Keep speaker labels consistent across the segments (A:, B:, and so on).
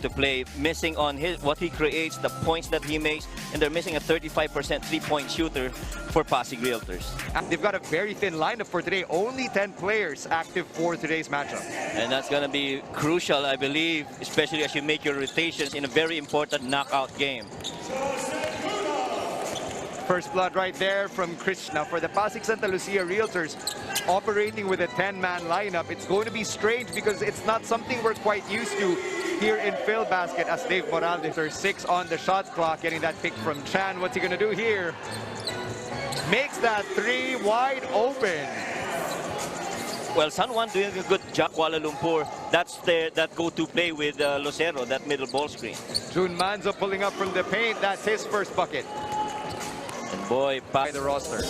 A: to play, missing on what he creates, the points that he makes, and they're missing a 35% three-point shooter for Pasig Realtors.
B: They've got a very thin lineup for today. Only 10 players active for today's matchup.
A: And that's going to be crucial, I believe, especially as you make your rotations in a very important knockout game.
B: First blood right there from Krishna for the Pasig Sta Lucia Realtors, operating with a 10-man lineup. It's going to be strange because it's not something we're quite used to here in Phil Basket, as Dave Morales are 6 on the shot clock, getting that pick from Chan. What's he going to do here? Makes that 3 wide open.
A: Well, San Juan doing a good job. Kuala Lumpur, that's that go-to play with Lucero, that middle ball screen.
B: Jun Manzo pulling up from the paint. That's his first bucket.
A: And boy,
B: By the roster.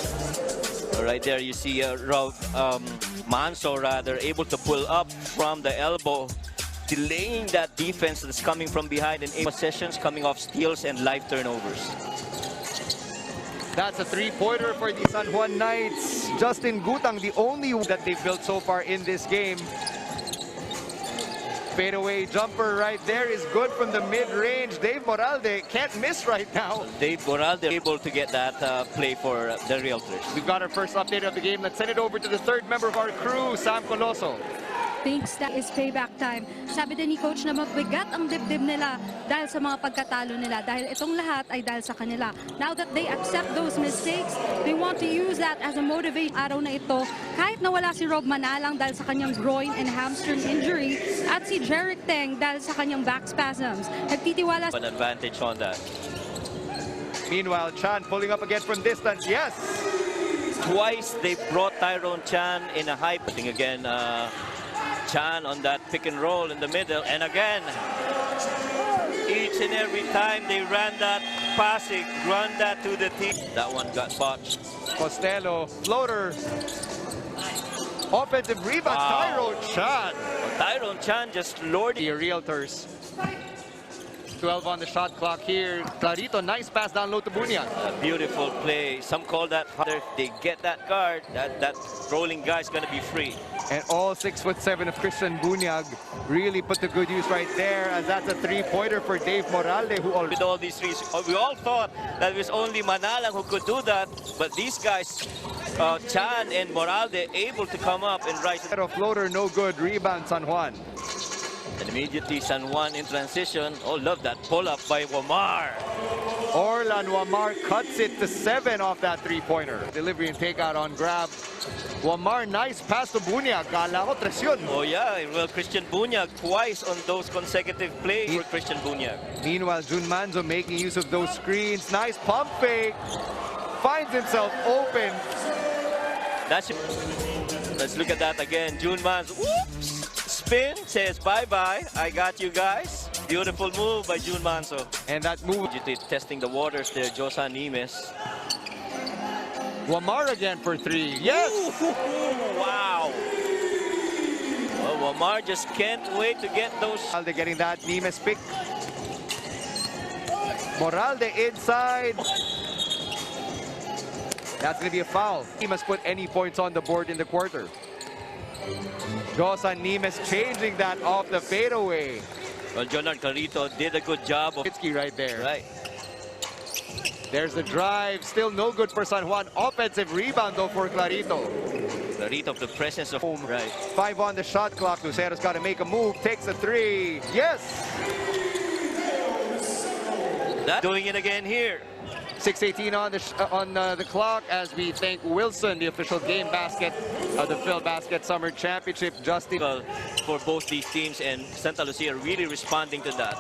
A: Right there, you see Rob Manzo rather able to pull up from the elbow, delaying that defense that's coming from behind, and 8 possessions coming off steals and live turnovers.
B: That's a 3-pointer for the San Juan Knights. Justin Gutang, the only that they've built so far in this game. Fadeaway jumper right there is good from the mid-range. Dave Moralde can't miss right now.
A: Dave Moralde able to get that play for the Realtors.
B: We've got our first update of the game. Let's send it over to the third member of our crew, Sam Coloso.
C: Thinks that is payback time. Sabi din ni coach na mabigat ang dibdib nila dahil sa mga pagkatalo nila. Dahil itong lahat ay dahil sa kanila. Now that they accept those mistakes, they want to use that as a motivation. Araw na ito, kahit nawala si Rob Manalang dahil sa kanyang groin and hamstring injury, at si Jeric Teng dahil sa kanyang back spasms. Nagtitiwala
A: An advantage on that.
B: Meanwhile, Chan pulling up again from distance. Yes!
A: Twice they brought Tyrone Chan in a high putting again. Chan on that pick and roll in the middle, and again, each and every time they ran that Pasig, run that to the team. That one got botched.
B: Costello, floater. Offensive rebound,
A: Wow.
B: Tyrone Chan.
A: Tyrone Chan just lured
B: The Realtors. 12 on the shot clock here. Clarito, nice pass down low to Bunyag.
A: a beautiful play. Some call that father. They get that guard. That rolling guy is going to be free.
B: And all 6'7" of Christian Bunyag really put to good use right there, as that's a 3-pointer for Dave Moralde, who
A: With all these threes, we all thought that it was only Manalang who could do that, but these guys, Chan and Moralde, able to come up and rise.
B: a floater, no good. Rebound, San Juan.
A: And immediately San Juan in transition. Oh, love that pull-up by Wamar.
B: Orlan Wamar cuts it to 7 off that 3-pointer. Delivery and takeout on grab. Wamar, nice pass to Bunyag. Kala ko, tres yun.
A: Oh yeah, well, Christian Bunyag twice on those consecutive plays for Christian Bunyag.
B: Meanwhile, Jun Manzo making use of those screens. Nice pump fake. Finds himself open.
A: That's it. Let's look at that again. Jun Manzo, whoops, spin, says bye-bye. I got you guys. Beautiful move by Jun Manzo.
B: And that move.
A: Testing the waters there, Josa Nimes.
B: Wamar again for 3. Yes!
A: Ooh, wow. Well, Wamar just can't wait to get those.
B: Moralde getting that Nimes pick. Moralde inside. That's going to be a foul. He must put any points on the board in the quarter. Josa Nimes changing that off the fadeaway.
A: Well, Johnard Clarito did a good job of
B: Pitsky right there.
A: right.
B: There's the drive. Still no good for San Juan. Offensive rebound though for Clarito.
A: Clarito of the presence of home. Right.
B: 5 on the shot clock. Lucero's got to make a move. Takes a 3. Yes!
A: That doing it again here.
B: 6:18 on the clock as we thank Wilson, the official game basket of the Phil Basket Summer Championship. Justin
A: Well, for both these teams, and Santa Lucia really responding to that.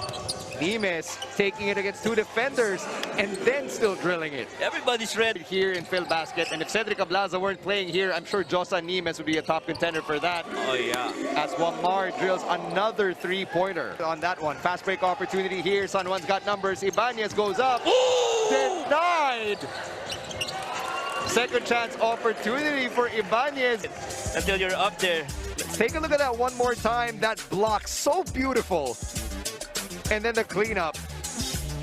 B: Nimes taking it against 2 defenders and then still drilling it.
A: Everybody's ready.
B: Here in Phil Basket, and if Cedric Ablaza weren't playing here, I'm sure Josa Nimes would be a top contender for that.
A: Oh yeah.
B: As Wamar drills another 3-pointer on that one. Fast break opportunity here. San Juan's got numbers. Ibanez goes up. Denied. Second chance opportunity for Ibanez.
A: Until you're up there.
B: Let's take a look at that one more time. That block, so beautiful. And then the cleanup.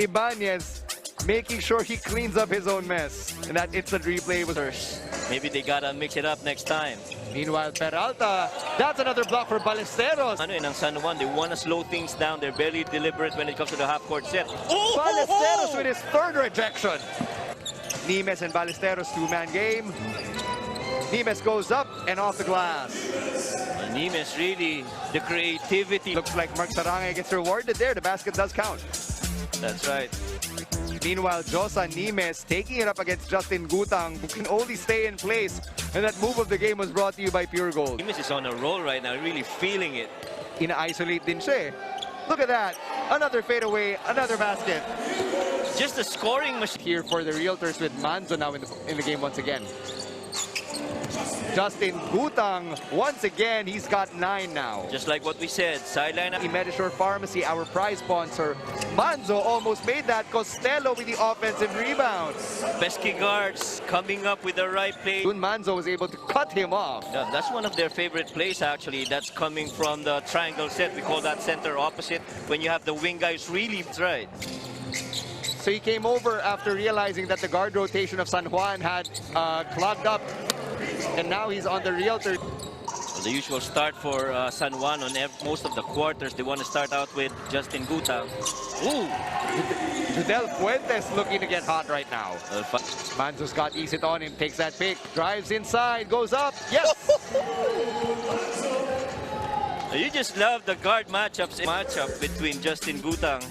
B: Ibanez making sure he cleans up his own mess. And that instant replay was...
A: Maybe they gotta mix it up next time.
B: Meanwhile, Peralta That's another block for Ballesteros.
A: Ano ng San Juan, they want to slow things down. They're very deliberate when it comes to the half-court set.
B: Ballesteros with his third rejection. Nimes and Ballesteros, two-man game. Nimes goes up and off the glass.
A: Nimes really, the creativity.
B: Looks like Mark Sarangay gets rewarded there. The basket does count.
A: That's right.
B: Meanwhile, Josa Nimes taking it up against Justin Gutang, who can only stay in place. And that move of the game was brought to you by Pure Gold.
A: Nimes is on a roll right now, really feeling it.
B: Ina-isolate din siya. Look at that. Another fadeaway, another basket.
A: Just the scoring machine.
B: Here for the Realtors with Manzo now in the game once again. Justin Gutang, once again, he's got 9 now.
A: Just like what we said, sideline.
B: Medishore Pharmacy, our prize sponsor. Manzo almost made that. Costello with the offensive rebound.
A: Pesky guards coming up with the right play.
B: Soon Manzo was able to cut him off.
A: Yeah, that's one of their favorite plays, actually. That's coming from the triangle set. We call that center opposite. When you have the wing guys really right.
B: So he came over after realizing that the guard rotation of San Juan had clogged up. And now he's on the Realtor.
A: The usual start for San Juan on most of the quarters. They want to start out with Justin Gutang. Ooh!
B: Judel Fuentes looking to get hot right now. Manzo's got Isit on him, takes that pick, drives inside, goes up. Yes!
A: You just love the guard matchup between Justin Gutang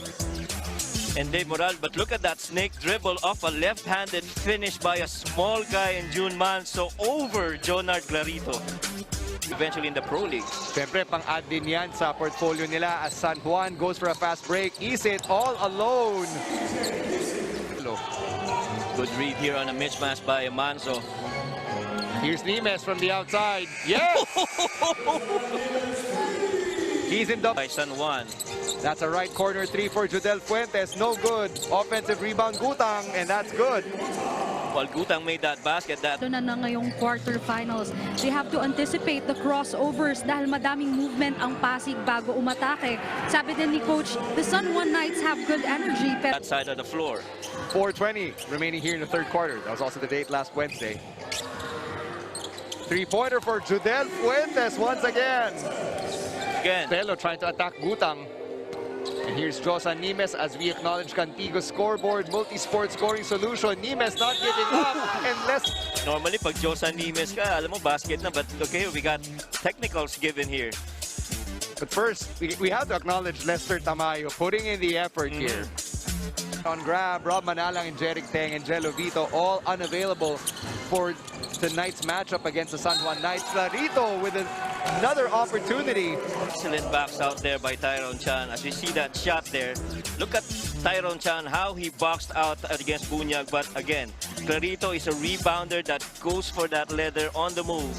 A: and Dave Moral. But look at that snake dribble off a left-handed finish by a small guy in June Manzo over Johnard Clarito. Eventually in the Pro League.
B: Siyempre, pang-add din yan sa portfolio nila as San Juan goes for a fast break. Isit all alone.
A: Good read here on a mismatch by Manzo.
B: Here's Nimes from the outside. Yes! He's in the...
A: By San Juan.
B: That's a right corner 3 for Judel Fuentes. No good. Offensive rebound Gutang, and that's good.
A: Well, Gutang made that basket.
C: Ito na ngayong quarterfinals. They have to anticipate the crossovers dahil madaming movement ang Pasig bago umatake. Sabi din ni Coach, the San Juan Knights have good energy.
A: That side of the floor.
B: 4:20 remaining here in the third quarter. That was also the date last Wednesday. Three-pointer for Judel Fuentes once again. Costello trying to attack Gutang. And here's Josa Nimes as we acknowledge Cantigo scoreboard, multi-sport scoring solution. Nimes not giving up and less.
A: Normally, pag Josa Nimes ka, alam mo, basket na. But okay, we got technicals given here.
B: But first, we have to acknowledge Lester Tamayo putting in the effort here. On grab, Rob Manalang and Jeric Teng and Jello Vito all unavailable for tonight's matchup against the San Juan Knights. Clarito with another opportunity.
A: Excellent backs out there by Tyrone Chan. As you see that shot there, look at Tyrone Chan, how he boxed out against Bunyag. But again, Clarito is a rebounder that goes for that leather on the move.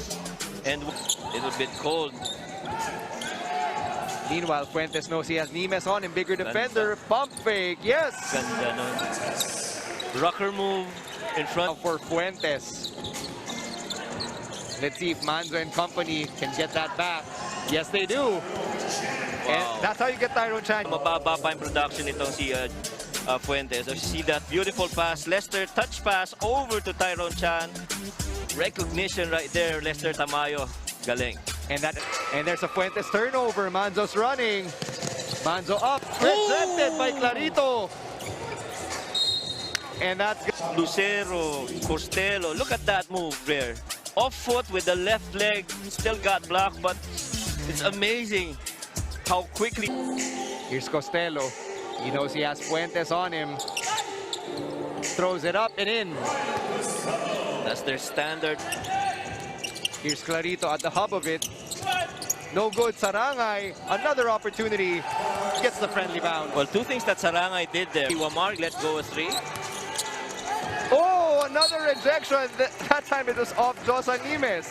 A: And a little bit cold.
B: Meanwhile, Fuentes knows he has Nimes on him. Bigger defender. Pump fake. Yes!
A: Ganda nun. Rocker move in front
B: for Fuentes. Let's see if Manzo and company can get that back. Yes, they do.
A: Wow.
B: And that's how you get Tyrone Chan.
A: Mababa pa yung production itong si Fuentes. As you see that beautiful pass, Lester touch pass over to Tyrone Chan. Recognition right there, Lester Tamayo. Galing.
B: And there's a Fuentes turnover. Manzo's running. Manzo up. Rejected by Clarito. And that's
A: Lucero, Costello. Look at that move there. Off foot with the left leg. Still got blocked, but it's amazing how quickly.
B: Here's Costello. He knows he has Fuentes on him. Throws it up and in.
A: That's their standard.
B: Here's Clarito at the hub of it. No good. Sarangay, another opportunity. Gets the friendly bounce.
A: Well, two things that Sarangay did there. Wamar let go a 3.
B: Oh, another rejection. That time it was off Josa Nimes.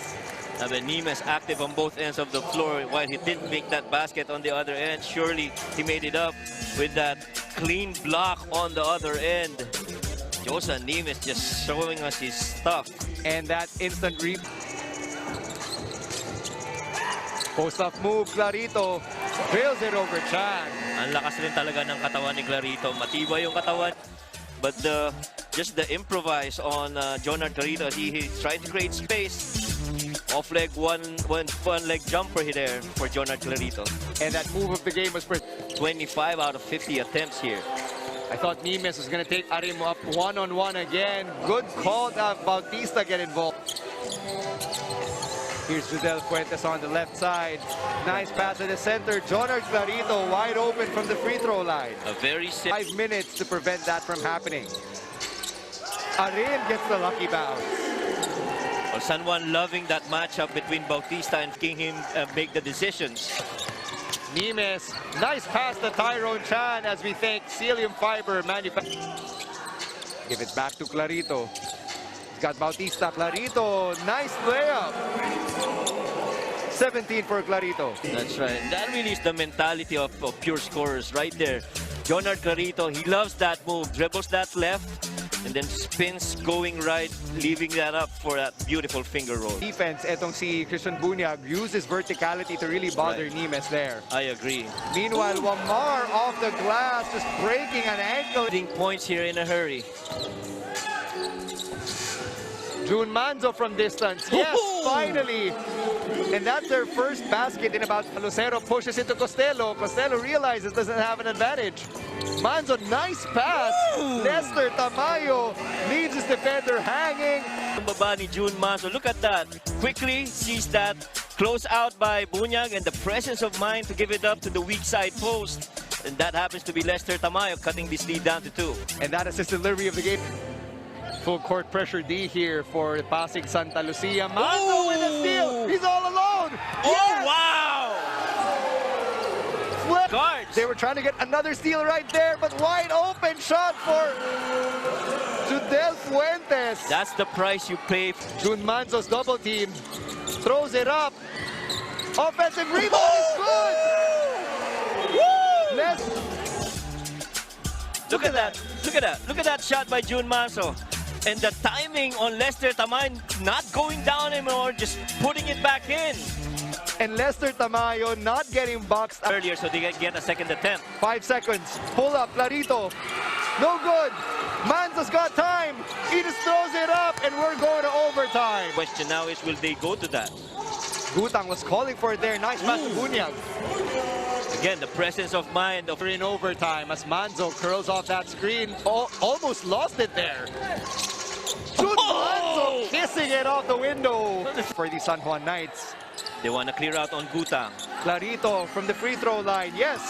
A: Now the Nimes active on both ends of the floor while he didn't make that basket on the other end. Surely he made it up with that clean block on the other end. Josa Nimes just showing us his stuff.
B: And that instant post-up move, Clarito trails it over Chan.
A: Ang lakas rin talaga ng katawan ni Clarito. Matibay yung katawan. But just the improvise on Johnard Clarito as he's trying to create space. Off leg, one leg jumper there for Johnard Clarito.
B: And that move of the game was for
A: 25 out of 50 attempts here.
B: I thought Nimes was going to take Arim up one-on-one again. Good call that Bautista get involved. Here's Judel Fuentes on the left side. Nice pass to the center. Johnard Clarito wide open from the free throw line.
A: A very
B: 5 minutes to prevent that from happening. Arim gets the lucky bounce.
A: Well, San Juan loving that matchup between Bautista and King him make the decisions.
B: Nimes, nice pass to Tyrone Chan as we thank Celium Fiber Manufacturing. Give it back to Clarito. He's got Bautista. Clarito, nice layup. 17 for Clarito.
A: That's right. That really is the mentality of pure scorers right there. Johnard Clarito, he loves that move. Dribbles that left and then spins going right, leaving that up for that beautiful finger roll.
B: Defense, etong si Christian Bunyag uses verticality to really bother Nimes there.
A: I agree.
B: Meanwhile, Wamar off the glass, just breaking an ankle.
A: Getting points here in a hurry.
B: Jun Manzo from distance. Yes, finally. And that's their first basket in about. Lucero pushes it to Costello. Costello realizes doesn't have an advantage. Manzo, nice pass. Lester Tamayo leaves his defender hanging.
A: Baba ni Jun Manzo. Look at that. Quickly sees that. Close out by Bunyag and the presence of mind to give it up to the weak side post. And that happens to be Lester Tamayo cutting this lead down to 2.
B: And that assisted delivery of the game. Full court pressure D here for Pasig Santa Lucia. Manzo with a steal. He's all alone.
A: Oh,
B: Yes!
A: wow!
B: Flip.
A: Guards.
B: They were trying to get another steal right there, but wide open shot for Judel Fuentes.
A: That's the price you pay.
B: Jun Manzo's double team. Throws it up. Offensive rebound is good. Let's
A: Look at that. Look at that. Look at that shot by Jun Manzo. And the timing on Lester Tamayo not going down anymore, just putting it back in.
B: and Lester Tamayo not getting boxed
A: Earlier, so they can get a second attempt.
B: 5 seconds. Pull up, Clarito. No good. Manzo's got time. He just throws it up, and we're going to overtime.
A: Question now is, will they go to that?
B: Gutang was calling for it there. Nice pass to Bunyag.
A: Again, the presence of mind of
B: We're in overtime as Manzo curls off that screen. Almost lost it there. Manzo kissing it off the window for the San Juan Knights.
A: They want to clear out on Gutang.
B: Clarito from the free throw line. Yes.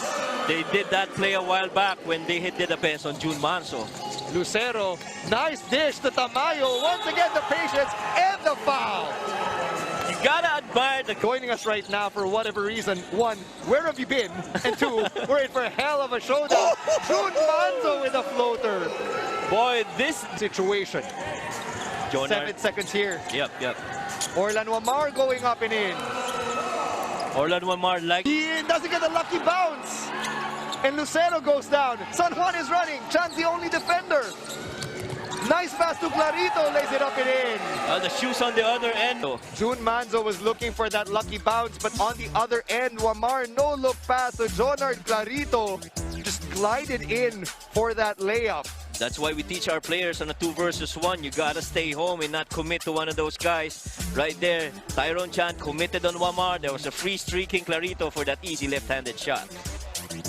A: They did that play a while back when they hit the defense on Jun Manzo.
B: Lucero. Nice dish to Tamayo. Once again, the patience and the foul.
A: You gotta admire the...
B: Joining us right now for whatever reason. 1, where have you been? And 2, we're in for a hell of a showdown. Jun Manzo with a floater.
A: Boy, this...
B: Situation.
A: Johnard.
B: 7 seconds here.
A: Yep.
B: Orlan Wamar going up and in.
A: Orlan Wamar like...
B: He doesn't get a lucky bounce. And Lucero goes down. San Juan is running. Chan's the only defender. Nice pass to Clarito. Lays it up and in.
A: the shoes on the other end.
B: Jun Manzo was looking for that lucky bounce, but on the other end, Wamar no-look pass to Johnard Clarito. Just glided in for that layup.
A: That's why we teach our players on a 2 versus 1. You gotta stay home and not commit to one of those guys. Right there, Tyrone Chan committed on Wamar. There was a free streaking Clarito for that easy left-handed shot.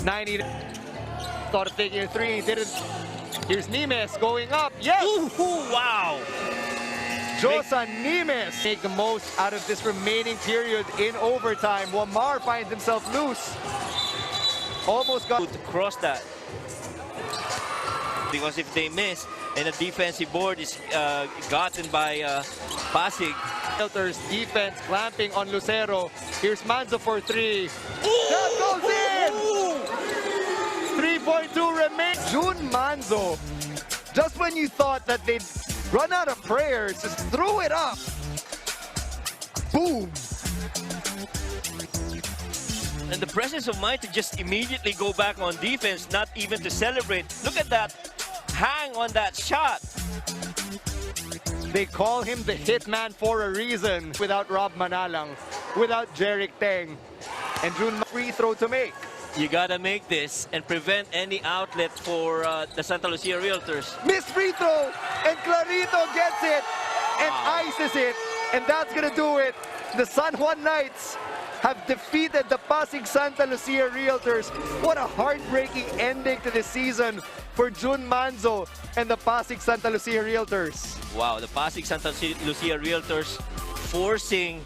B: 90. Thought of taking a 3. Didn't. Here's Nimes going up. Yes!
A: Ooh, wow!
B: Josan Nimes make the most out of this remaining period in overtime. Wamar finds himself loose. Almost got
A: to cross that. Because if they miss and a defensive board is gotten by Pasig.
B: Realtors defense clamping on Lucero. Here's Manzo for 3. That goes in! 3.2 remains. Jun Manzo, just when you thought that they'd run out of prayers, just threw it up. Boom!
A: And the presence of mind to just immediately go back on defense, not even to celebrate. Look at that hang on that shot.
B: They call him the hitman for a reason. Without Rob Manalang, without Jeric Teng, and Jun free throw to make.
A: You gotta make this and prevent any outlet for the Santa Lucia Realtors.
B: Missed free throw, and Clarito gets it and ices it, and that's gonna do it The San Juan Knights have defeated the Pasig Sta Lucia Realtors. What a heartbreaking ending to the season for Manzo and the Pasig Sta Lucia Realtors.
A: Wow, the Pasig Sta Lucia Realtors forcing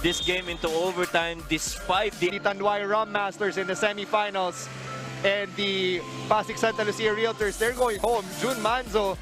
A: this game into overtime despite
B: The Tanduay Rum Masters in the semifinals, and the Pasig Sta Lucia Realtors, they're going home. Manzo